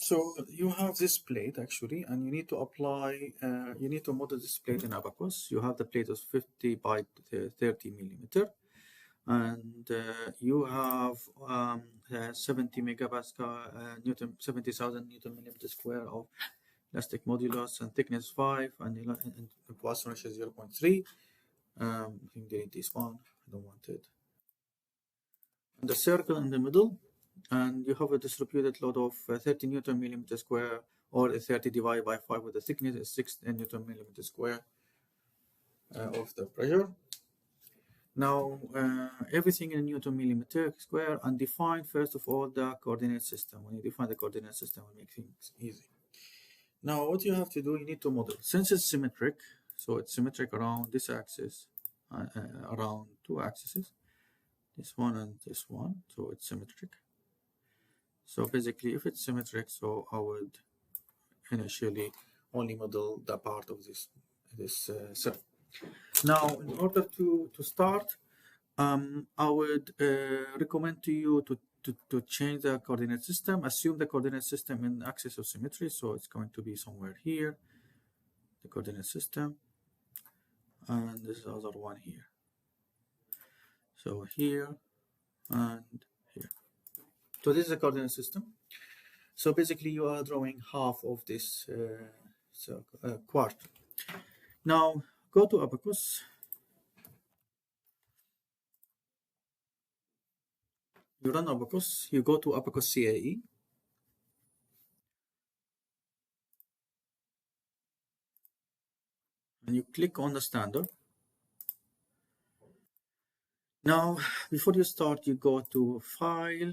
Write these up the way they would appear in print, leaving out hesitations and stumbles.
So you have this plate actually, and you need to apply, you need to model this plate in Abacus. You have the plate of 50 by 30 millimeter, and you have 70 megapascal Newton, 70,000 Newton millimeter square of plastic modulus, and thickness 5, and Poisson ratio 0.3. I think delete this one. I don't want it. And the circle in the middle, and you have a distributed load of 30 Newton millimeter square, or 30 divided by 5 with the thickness is 6 Newton millimeter square of the pressure. Now, everything in Newton millimeter square, and define first of all the coordinate system. When you define the coordinate system, it makes things easy. Now, what you have to do, you need to model. Since it's symmetric, so it's symmetric around this axis, around two axes, this one and this one, so it's symmetric. So basically, if it's symmetric, so I would initially only model the part of this cell. Now, in order to start, I would recommend to you to change the coordinate system. Assume the coordinate system in axis of symmetry, so it's going to be somewhere here, the coordinate system, and this is the other one here. So here and here. So this is the coordinate system. So basically, you are drawing half of this quarter. Now, go to Abacus. You run Abacus. You go to Abacus CAE. And you click on the standard. Now, before you start, you go to File,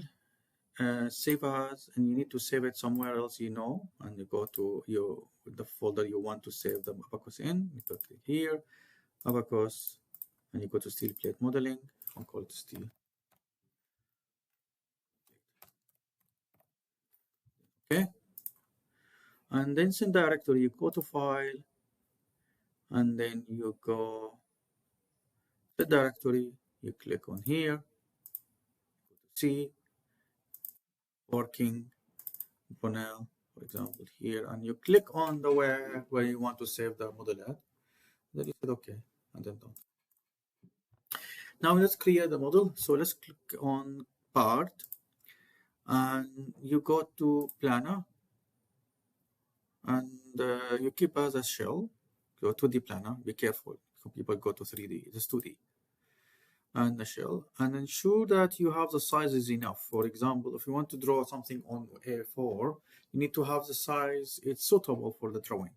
Save As, and you need to save it somewhere else, and you go to the folder you want to save the Abacus in. You click here, Abacus, and you go to steel plate modeling. I'll call it steel. Okay. And then in directory, you go to File, and then you go to the directory, you click on here, go to C, working, Bonel, for example, here, and you click on the where you want to save the model at. Then you said okay, and then done. Now let's clear the model. So let's click on part, and you go to planner, and you keep as a shell. Go 2D planner. Be careful. Some people go to 3D. It's 2D. And the shell, and ensure that you have the sizes enough. For example, if you want to draw something on A4, you need to have the size it's suitable for the drawing.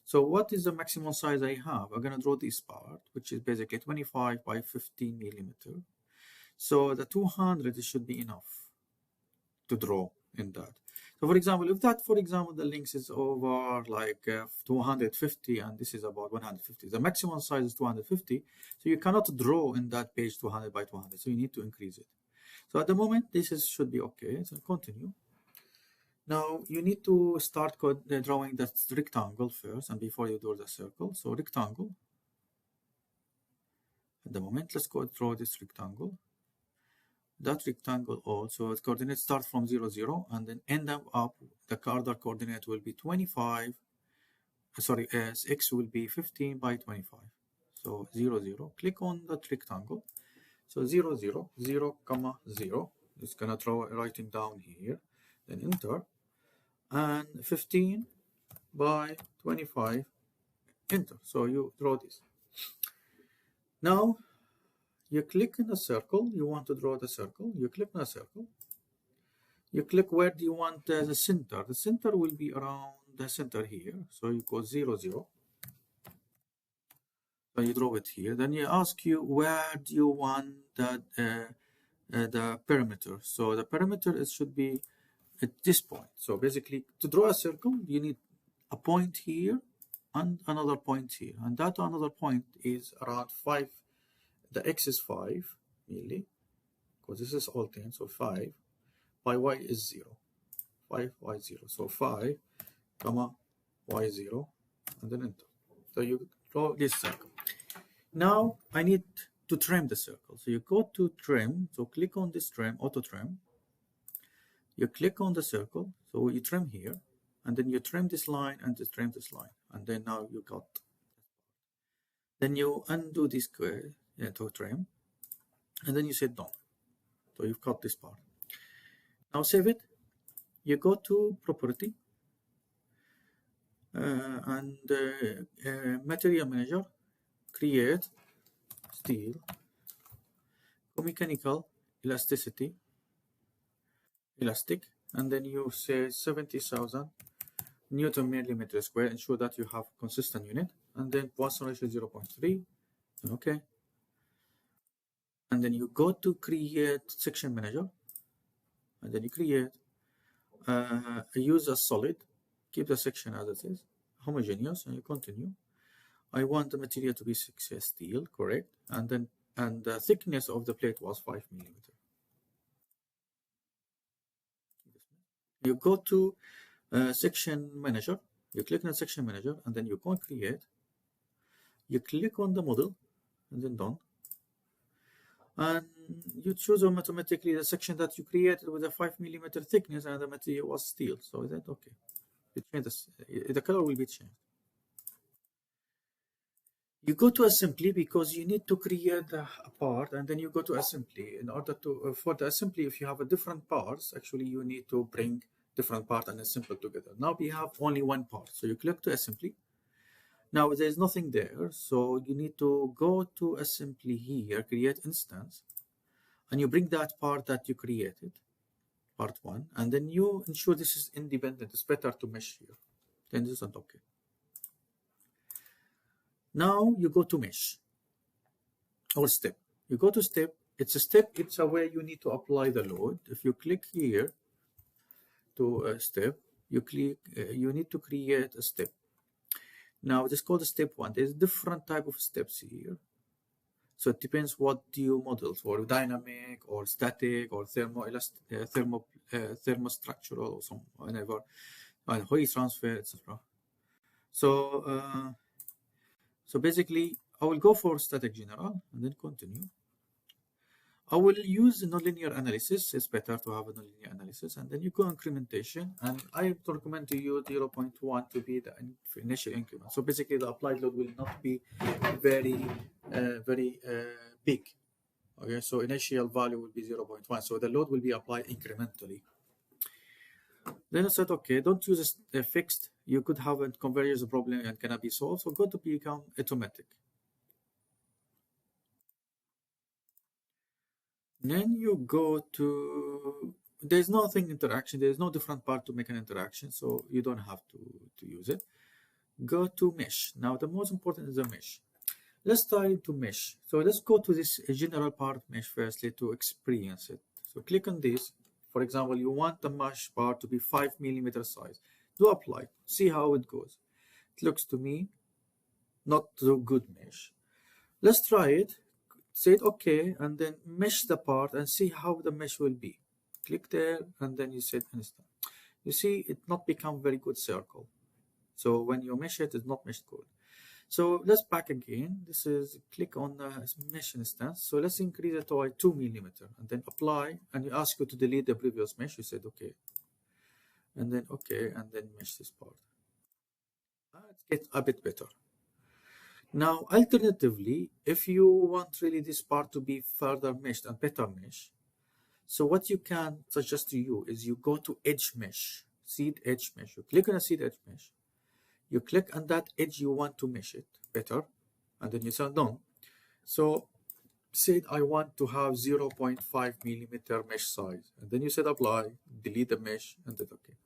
So what is the maximum size I have? I'm going to draw this part, which is basically 25 by 15 millimeter. So the 200 should be enough to draw in that. So for example, if that, for example, the length is over like 250 and this is about 150, the maximum size is 250. So you cannot draw in that page 200 by 200. So you need to increase it. So at the moment, should be okay. So continue. Now you need to start drawing the rectangle first, and before you do the circle. So rectangle. At the moment, let's go draw this rectangle. That rectangle also, its coordinates start from 0, 0, and then end up, the other coordinate will be 25, sorry, as x will be 15 by 25. So 0, 0, click on that rectangle. So 0, 0, 0, comma 0. It's gonna throw writing down here, then enter. And 15 by 25, enter. So you draw this. Now, you click in the circle, you want to draw the circle, you click on the circle, you click where do you want the center. The center will be around the center here, so you go 0, 0. So you draw it here, then you ask you where do you want the perimeter. So the perimeter should be at this point. So basically, to draw a circle, you need a point here and another point here, and that another point is around 5. The x is 5 milli, because this is all 10, so 5 by y is 0. 5 y 0. So 5 comma y 0, and then enter. So you draw this circle. Now I need to trim the circle. So you go to trim, so click on this trim, auto trim. You click on the circle, so you trim here, and then you trim this line and you trim this line, and then now you got. Then you undo this square to trim, and then you say done. So you've got this part. Now save it. You go to property and material manager, create steel, mechanical elasticity, elastic, and then you say 70,000 Newton millimeter square. Ensure that you have consistent unit, and then Poisson ratio 0.3. Okay. And then you go to create section manager, and then you create use a solid, keep the section as it is, homogeneous, and you continue. I want the material to be 6 steel, correct? And the thickness of the plate was 5 millimeter. You go to section manager, you click on section manager, and then you go create. You click on the model, and then done. And you choose automatically the section that you created with a 5 millimeter thickness, and the material was steel. So is that okay? It changes. The color will be changed. You go to assembly because you need to create a part, and then you go to assembly. In order to for the assembly, if you have a different parts, actually you need to bring different part and assemble together. Now we have only one part, so you click to assembly. Now there's nothing there, so you need to go to assembly here, create instance, and you bring that part that you created, part 1, and then you ensure this is independent. It's better to mesh here. Then this isn't okay. Now you go to mesh or step. You go to step. It's a step. It's a way you need to apply the load. If you click here to a step, you click. You need to create a step. Now this is called step 1. There's different type of steps here. So it depends what do you model for, dynamic or static or thermostructural or some whatever, heat transfer, etc. So basically, I will go for static general and then continue. I will use nonlinear analysis. It's better to have a nonlinear analysis, and then you go incrementation, and I recommend to you 0.1 to be the initial increment. So basically, the applied load will not be very big. Okay, so initial value will be 0.1. So the load will be applied incrementally. Then I said, okay, don't use a fixed. You could have a convergence problem and cannot be solved. So go to become automatic. Then you go to, there's nothing interaction. There's no different part to make an interaction. So you don't have to use it. Go to mesh. Now the most important is the mesh. Let's try to mesh. So let's go to this general part mesh firstly to experience it. So click on this. For example, you want the mesh part to be 5 millimeter size. Do apply. See how it goes. It looks to me not so good mesh. Let's try it. Say it okay, and then mesh the part and see how the mesh will be. Click there, and then you set instant. You see it not become very good circle. So when you mesh it, it's not meshed good. So let's back again. This is click on the mesh instance. So let's increase it to 2 millimeter and then apply. And you ask you to delete the previous mesh. You said okay. And then okay, and then mesh this part. It gets a bit better. Now, alternatively, if you want really this part to be further meshed and better mesh, so what you can suggest to you is you go to edge mesh, seed edge mesh. You click on a seed edge mesh. You click on that edge you want to mesh it better, and then you say done. So said I want to have 0.5 millimeter mesh size, and then you said apply, delete the mesh, and then okay.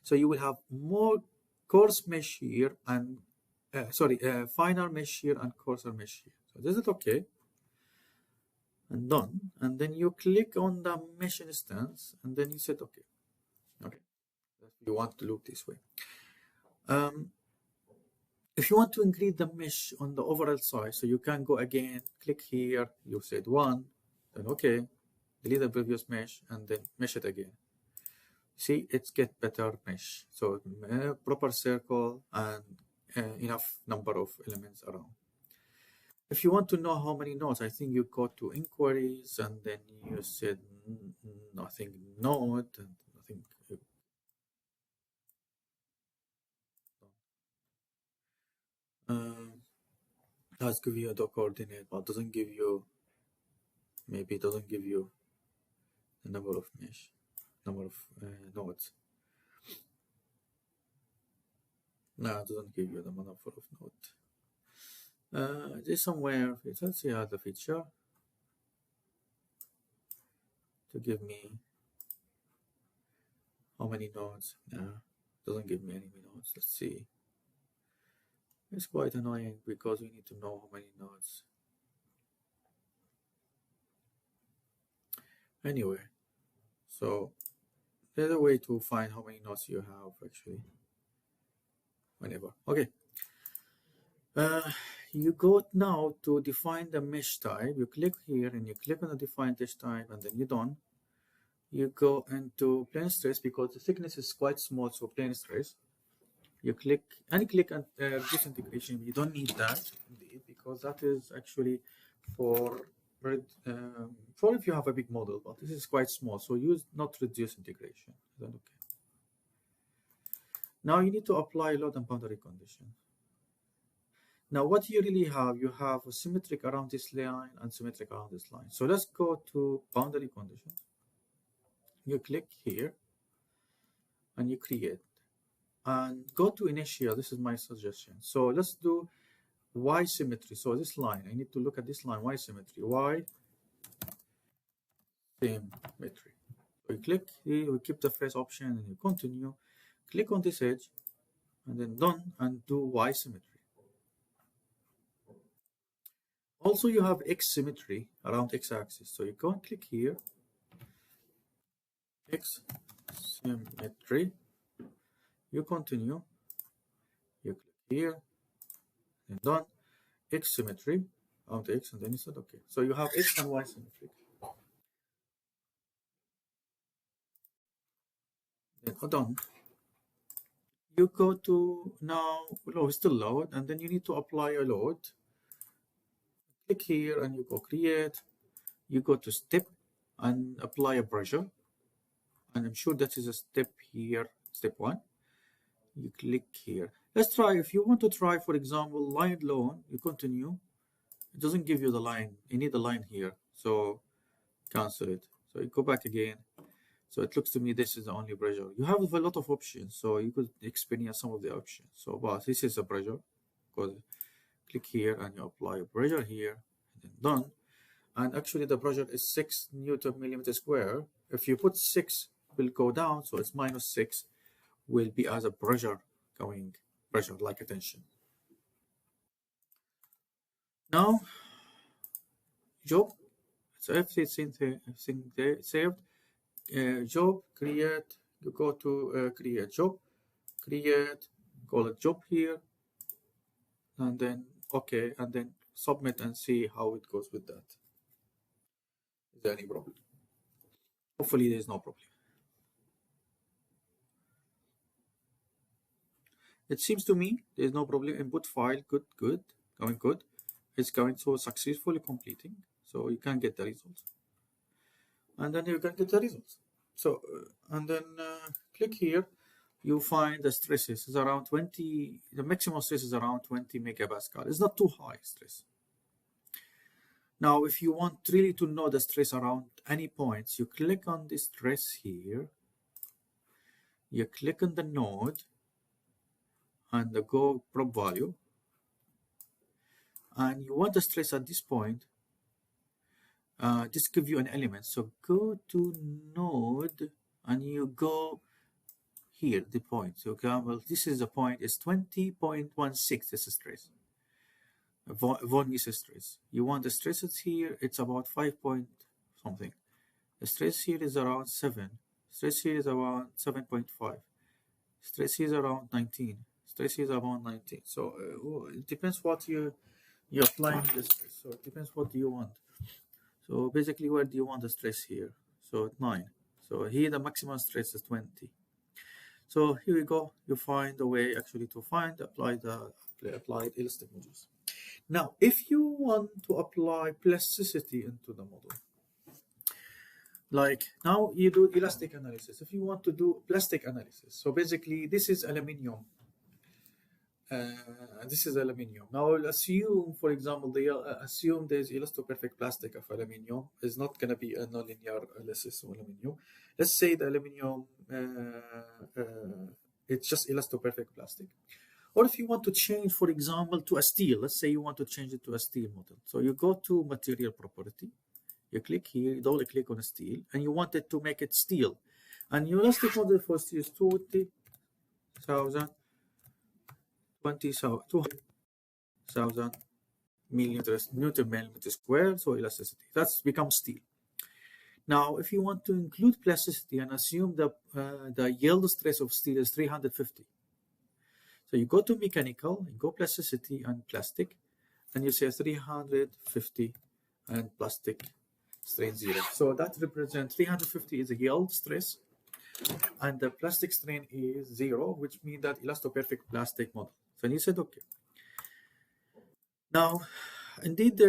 So you will have more coarse mesh here and finer mesh here and coarser mesh here. So this is okay. And done. And then you click on the mesh instance, and then you said okay. Okay. You want to look this way. If you want to increase the mesh on the overall size, so you can go again, click here, you said 1, then okay, delete the previous mesh, and then mesh it again. See, it's get better mesh. So proper circle and enough number of elements around. If you want to know how many nodes, I think you go to inquiries, and then you said nothing node and think um, does give you a dot coordinate, but doesn't give you, maybe it doesn't give you the number of number of nodes. No, it doesn't give you the number of nodes. There's somewhere, let's see how the feature to give me how many nodes. No, doesn't give me any nodes. Let's see. It's quite annoying because we need to know how many nodes. Anyway, so there's a way to find how many nodes you have actually. Whenever. Okay. You go now to define the mesh type. You click here and you click on the define mesh type, and then you're done. You go into plane stress because the thickness is quite small, so plane stress. You click and click on reduce integration. You don't need that indeed, because that is actually for if you have a big model, but this is quite small, so use not reduce integration. Then okay. Now you need to apply load and boundary condition. Now what you really have, you have a symmetric around this line and symmetric around this line. So let's go to boundary conditions. You click here and you create and go to initial. This is my suggestion. So let's do y symmetry. So this line, I need to look at this line, y symmetry, y symmetry. So you click here, we keep the first option and you continue. Click on this edge and then done and do y symmetry. Also, you have x symmetry around x-axis. So you go and click here, x symmetry. You continue. You click here, and done. X symmetry around x, and then you said okay. So you have x and y symmetry. Then done. You go to now load, still load, and then you need to apply a load. Click here and you go create. You go to step and apply a pressure. And I'm sure that is a step here, step 1. You click here. Let's try, if you want to try, for example, line alone, you continue. It doesn't give you the line. You need the line here. So cancel it. So you go back again. So it looks to me this is the only pressure. You have a lot of options, so you could experience some of the options. So, but this is a pressure. Because click here and you apply a pressure here, and then done. And actually the pressure is 6 Newton millimeter square. If you put 6, will go down, so it's minus 6 will be as a pressure going, pressure like a tension. Now, job, so everything saved. Job, create, you go to create job, create, call it job here, and then okay, and then submit and see how it goes with that. Is there any problem? Hopefully there's no problem. It seems to me there's no problem. Input file, good, going good. It's going so successfully completing, so you can get the results. And then you can get the results. So, and then click here, you find the stresses is around 20, the maximum stress is around 20 megapascal. It's not too high stress. Now, if you want really to know the stress around any points, you click on the stress here, you click on the node, and the go prop value, and you want the stress at this point, just give you an element. So go to node and you go here, the point. So well, this is the point, it's 20.16, this is stress. Von Mises stress. You want the stresses here, it's about 5 point something. The stress here is around 7. Stress here is around 7.5. Stress here is around 19. Stress here is around 19. So it depends what you're applying the stress. So it depends what do you want. So basically, where do you want the stress here? So 9. So here the maximum stress is 20. So here we go. You find a way actually to apply elastic modules. Now, if you want to apply plasticity into the model, Like now you do elastic analysis. If you want to do plastic analysis, so basically this is aluminium. This is aluminium. Now I'll assume, for example, assume there's elastoperfect plastic of aluminium. It's not going to be a nonlinear analysis of aluminium. Let's say the aluminium, it's just elastoperfect plastic. Or if you want to change, for example, to a steel, let's say you want to change it to a steel model. So you go to material property, you click here, you double click on steel, and you want it to make it steel. And your elastic model for steel is 20,000, 200,000 millimeters, Newton millimeter square, so elasticity. That's becomes steel. Now, if you want to include plasticity and assume the yield stress of steel is 350, so you go to mechanical, you go plasticity and plastic, and you say 350 and plastic strain 0. So that represents 350 is a yield stress, and the plastic strain is 0, which means that elastoperfect plastic model. So you said okay. Now, indeed,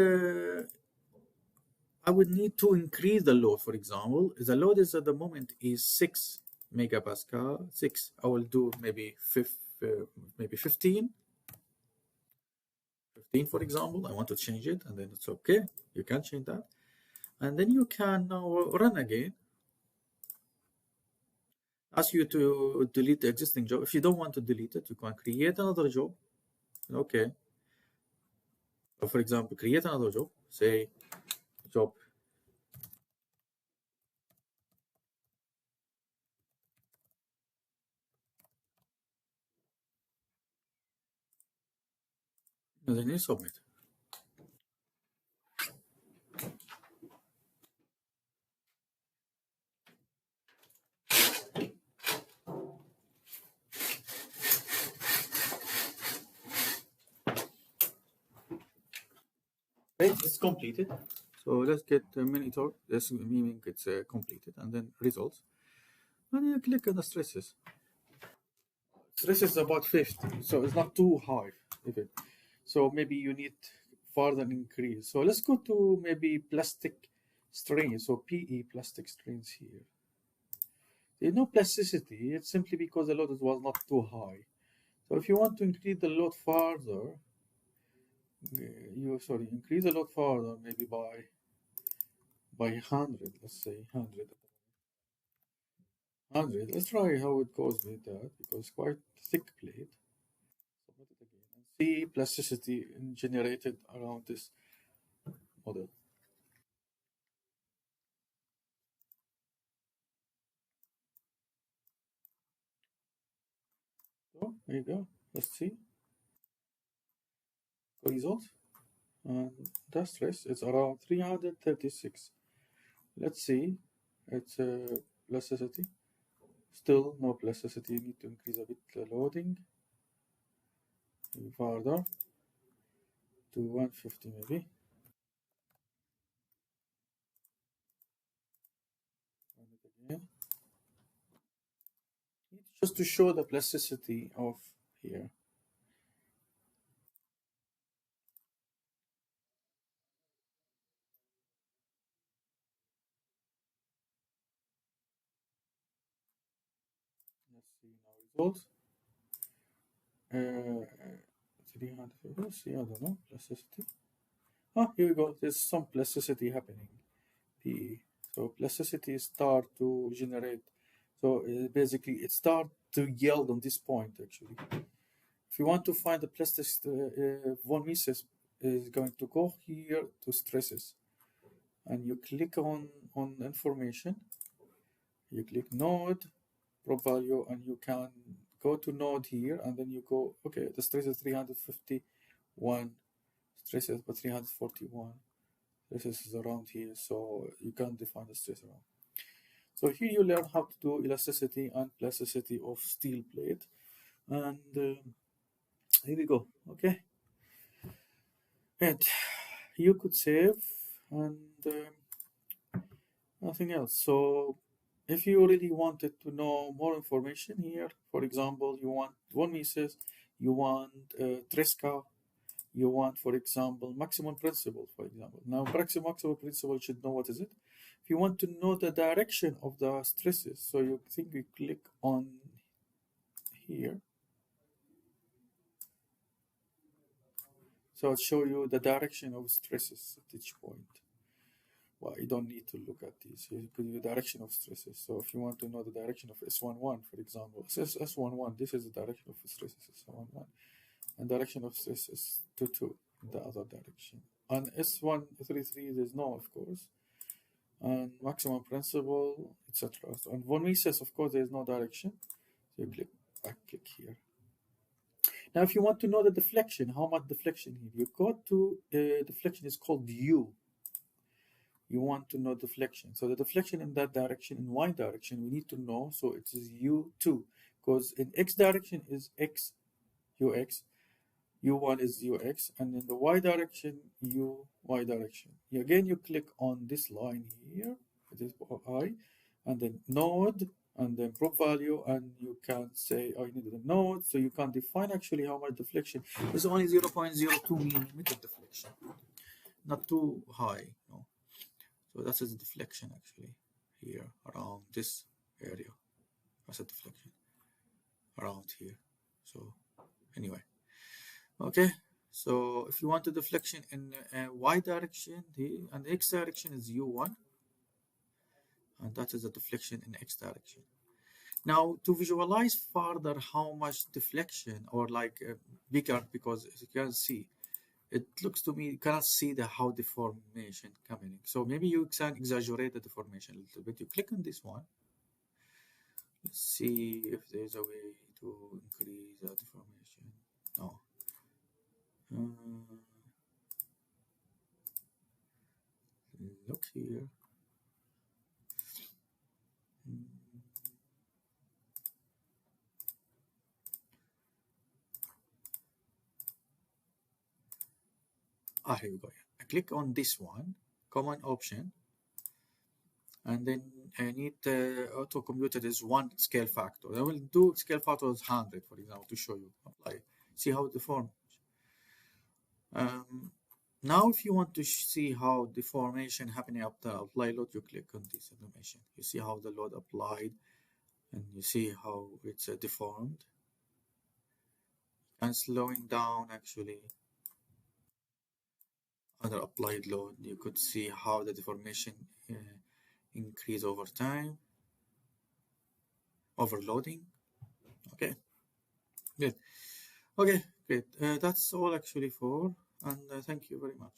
I would need to increase the load. For example, the load is at the moment is 6 megapascal. 6. I will do maybe 15. 15, for example. I want to change it, and then it's okay. You can change that, and then you can now run again. Ask you to delete the existing job. If you don't want to delete it, you can create another job. Okay. So for example, create another job. Say job. And then you submit. Okay, it's completed. So let's get a monitor. This meaning it's completed, and then results. And you click on the stresses. Stress is about 50, so it's not too high, even. So maybe you need further increase. So let's go to maybe plastic strains. So PE plastic strains here. There's no plasticity. It's simply because the load was not too high. So if you want to increase the load further, increase the load further, maybe by 100. Let's say 100. 100. Let's try how it goes with that because it's quite thick plate. Submit it again and see plasticity generated around this model. So there you go. Let's see the result. And the stress is around 336. Let's see. It's plasticity. Still no plasticity. You need to increase a bit the loading. Further to 150 maybe. Run it again. Just to show the plasticity of here. Let's see now results. 300. Let's see. I don't know plasticity. Ah, here we go. There's some plasticity happening. So plasticity start to generate. So basically, it start to yield on this point actually. If you want to find the plastic, von Mises is going to go here to stresses, and you click on information. You click node, prop value, and you can go to node here, and then you go. Okay, the stress is 351. Stress is but 341. This is around here, so you can define the stress around. So here you learn how to do elasticity and plasticity of steel plate, and here we go. Okay, and you could save and nothing else. So if you really wanted to know more information here, for example, you want von Mises, you want Tresca, You want, for example, maximum principal, for example. Now, maximum principal should know what is it. If you want to know the direction of the stresses, so you think you click on here. So it show you the direction of stresses at each point. Well, you don't need to look at these. You could do the direction of stresses. So if you want to know the direction of S11, for example, S11, this is the direction of stresses, S11, and direction of stresses 22 in the other direction. On S133, there's no, of course, and maximum principal, etc. So on von Mises, of course, there's no direction. So you click here. Now, if you want to know the deflection, how much deflection here, you go to deflection is called U. You want to know deflection. So the deflection in that direction, in Y direction, we need to know. So it is U2, because in X direction is X, UX, U1 is UX, and in the Y direction, UY direction. Again, you click on this line here, it is I, and then node, and then prop value, and you can say, oh, you need the node, so you can define actually how much deflection. It's only 0.02 millimeter deflection, not too high, no. So that is deflection actually here around this area. That's a deflection around here. So anyway, okay. So if you want the deflection in Y direction, and X direction is U1, and that is the deflection in X direction. Now to visualize further how much deflection, or like bigger, because as you can see, it looks to me you cannot see how deformation coming. So maybe you can exaggerate the deformation a little bit. You click on this one. Let's see if there's a way to increase the deformation. No. Look here. Here we go. I click on this one, common option, and then I need auto computer is one scale factor. I will do scale factor as 100, for example, to show you. Apply. See how it deforms. Now, if you want to see how deformation happening up the apply load, you click on this animation. You see how the load applied, and you see how it's deformed. And slowing down actually under applied load, you could see how the deformation increase over time. Overloading. Okay, good. Okay, great. That's all actually for, and thank you very much.